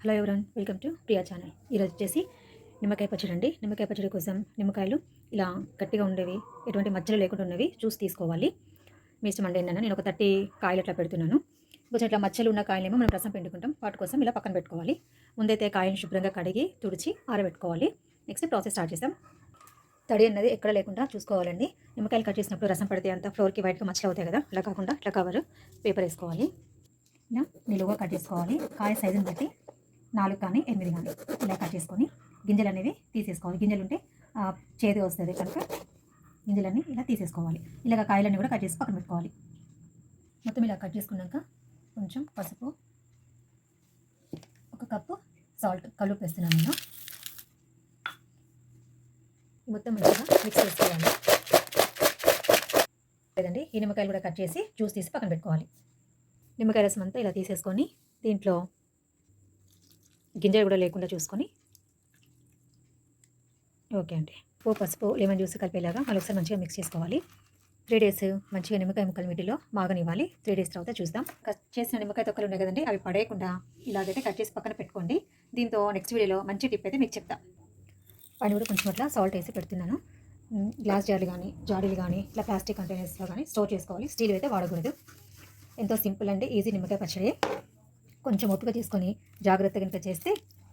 Hello everyone, welcome to Priya channel. ఈరోజు వచ్చేసి నిమ్మకాయ పచ్చడి అండి. నిమ్మకాయ పచ్చడి కోసం నిమ్మకాయలు ఇలా గట్టిగా ఉండేవి, ఎటువంటి మధ్యలో లేకుండా ఉన్నవి చూసి తీసుకోవాలి. మీ ఇష్టం అండి. నేను ఒక 30 కాయలు అట్లా పెడుతున్నాను. కొంచెం ఇట్లా మచ్చలు ఉన్న కాయలేమో మనం రసం పిండుకుంటాం, వాటి కోసం ఇలా పక్కన పెట్టుకోవాలి. ముందైతే కాయలను శుభ్రంగా కడిగి తుడిచి ఆరబెట్టుకోవాలి. నెక్స్ట్ ప్రాసెస్ స్టార్ట్ చేస్తాం. తడి అన్నది ఎక్కడ లేకుండా చూసుకోవాలండి. నిమ్మకాయలు కట్ చేసినప్పుడు రసం పడితే అంతా ఫ్లోర్కి వైట్గా మచ్చలు అవుతాయి కదా, అలా కాకుండా ఇట్లా కవర్ పేపర్ వేసుకోవాలి. ఇలా నిలువుగా కట్ చేసుకోవాలి. కాయ సైజుని బట్టి 4 కానీ 8 కానీ ఇలా కట్ చేసుకొని గింజలు అనేవి తీసేసుకోవాలి. గింజలు ఉంటే చేదు వస్తుంది కనుక గింజలన్నీ ఇలా తీసేసుకోవాలి. ఇలాగ కాయలన్నీ కూడా కట్ చేసి పక్కన పెట్టుకోవాలి. మొత్తం ఇలా కట్ చేసుకున్నాక కొంచెం పసుపు, 1 కప్పు సాల్ట్ కలుపు వేస్తున్నాను నేను. మొత్తం మంచిగా మిక్స్ చేసుకోవాలి. లేదండి, ఈ నిమ్మకాయలు కూడా కట్ చేసి జ్యూస్ తీసి పక్కన పెట్టుకోవాలి. నిమ్మకాయ రసం అంతా ఇలా తీసేసుకొని దీంట్లో గింజలు కూడా లేకుండా చూసుకొని ఓకే అండి, పసుపు లెమన్ జ్యూస్ కలిపేలాగా మళ్ళీ ఒకసారి మంచిగా మిక్స్ చేసుకోవాలి. 3 డేస్ మంచిగా నిమ్మకాయ ముక్కలు వీటిలో మాగనివ్వాలి. 3 డేస్ తర్వాత చూద్దాం. కట్ చేసిన నిమ్మకాయ తొక్కలు ఉన్నాయి కదండి, అవి పడేయకుండా ఇలాగైతే కట్ చేసి పక్కన పెట్టుకోండి. దీంతో నెక్స్ట్ వీడియోలో మంచి టిప్ అయితే మీకు చెప్తాం. పైన కూడా కొంచెం అట్లా సాల్ట్ వేసి పెడుతున్నాను. గ్లాస్ జాడీలు కానీ ఇలా ప్లాస్టిక్ కంటైనర్స్లో కానీ స్టోర్ చేసుకోవాలి. స్టీల్ అయితే వాడకూడదు. ఎంతో సింపుల్ అండి, ఈజీ నిమ్మకాయ పచ్చడి. కొంచెం ఓపిక తీసుకొని జాగ్రత్తగా ఇంకా చేస్తే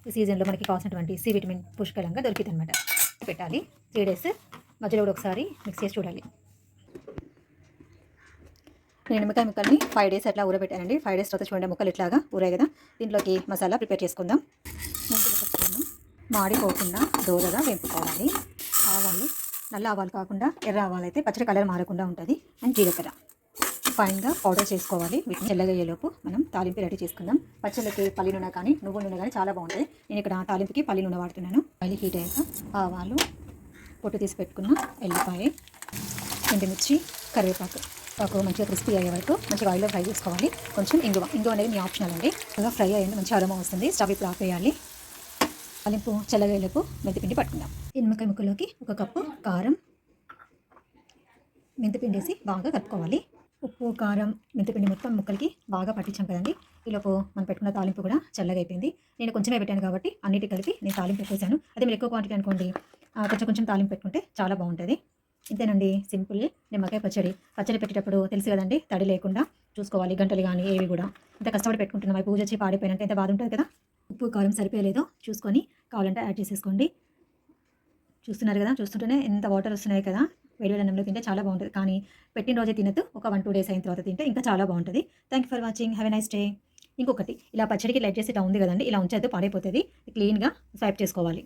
ఈ సీజన్లో మనకి కావాల్సినటువంటి సి విటమిన్ పుష్కలంగా దొరికింది అనమాట. పెట్టాలి 3 డేస్. మధ్యలో కూడా ఒకసారి మిక్స్ చేసి చూడాలి. నేను నిమ్మకాయ ముక్కల్ని 5 డేస్ అట్లా ఊరబెట్టానండి. 5 డేస్ తర్వాత చూడండి ముక్కలు ఇట్లాగా ఊరాయి కదా. దీంట్లోకి మసాలా ప్రిపేర్ చేసుకుందాం. మాడిపోకుండా దోరగా వేపుకోవాలి. ఆవాలు, నల్ల ఆవాలు కాకుండా ఎర్ర ఆవాలు అయితే పచ్చడి కలర్ మారకుండా ఉంటుంది. అండ్ జీలకర్ర ఫైన్గా పౌడర్ చేసుకోవాలి. వీటిని తెల్లగయ్యేలోపు మనం తాలింపు రెడీ చేసుకుందాం. పచ్చళ్ళకి పల్లి నూనె కానీ నువ్వుల నూనె కానీ చాలా బాగుంటుంది. నేను ఇక్కడ తాలింపుకి పల్లి నూనె వాడుతున్నాను. ఆయిల్ హీట్ అయ్యాక ఆవాలు, పొట్టు తీసి పెట్టుకున్న ఎల్లిపాయ, ఎండుమిర్చి, కరివేపాకు మంచిగా క్రిస్పీ అయ్యే వరకు మంచిగా ఆయిల్లో ఫ్రై చేసుకోవాలి. కొంచెం ఇంగువ అనేది మీ ఆప్షనల్ అండి. బాగా ఫ్రై అయ్యింది, మంచి అరోమా వస్తుంది. స్టవ్ ఇప్పుడు ఆపేయాలి. తాలింపు చల్లగయ్యేలోపు మెంతిపిండి పట్టుకుందాం. ఈ నిమ్మకాయ ముక్కలోకి 1 కప్పు కారం, మెంతిపిండి వేసి బాగా కలుపుకోవాలి. ఉప్పు, కారం, మెంతిపిండి మొత్తం ముక్కలకి బాగా పట్టించాం కదండి. ఈలోపు మనం పెట్టుకున్న తాలింపు కూడా చల్లగా అయిపోయింది. నేను కొంచెమే పెట్టాను కాబట్టి అన్నిటి కలిపి నేను తాలింపు పెట్టేశాను. అదే మీరు ఎక్కువ క్వాంటిటీ అనుకోండి, కొంచెం తాలింపు పెట్టుకుంటే చాలా బాగుంటుంది. ఇంతేనండి, సింపుల్ నిమ్మకాయ పచ్చడి. పచ్చడి పెట్టేటప్పుడు తెలుసు కదండి, తడి లేకుండా చూసుకోవాలి. గంటలు కానీ ఏవి కూడా ఇంత కష్టపడి పెట్టుకుంటున్నాం, పూజ వచ్చి పాడిపోయినట్టు ఎంత బాధ ఉంటుంది కదా. ఉప్పు, కారం సరిపోయలేదో చూసుకొని కావాలంటే యాడ్ చేసేసుకోండి. చూస్తున్నారు కదా, చూస్తుంటేనే ఎంత వాటర్ వస్తున్నాయి కదా. వేడివేడి అన్నంలో తింటే చాలా బాగుంటుంది. కానీ పెట్టిన రోజే తినద్దు, ఒక 1-2 డేస్ అయిన తర్వాత తింటే ఇంకా చాలా బాగుంటుంది. Thank you for watching. Have a nice day. ఇంకొకటి, ఇలా పచ్చడికి లైట్ చేసి ఇట్లా ఉంది కదండి, ఇలా ఉంచద్దు, పాడైపోతుంది. క్లీన్గా స్వైప్ చేసుకోవాలి.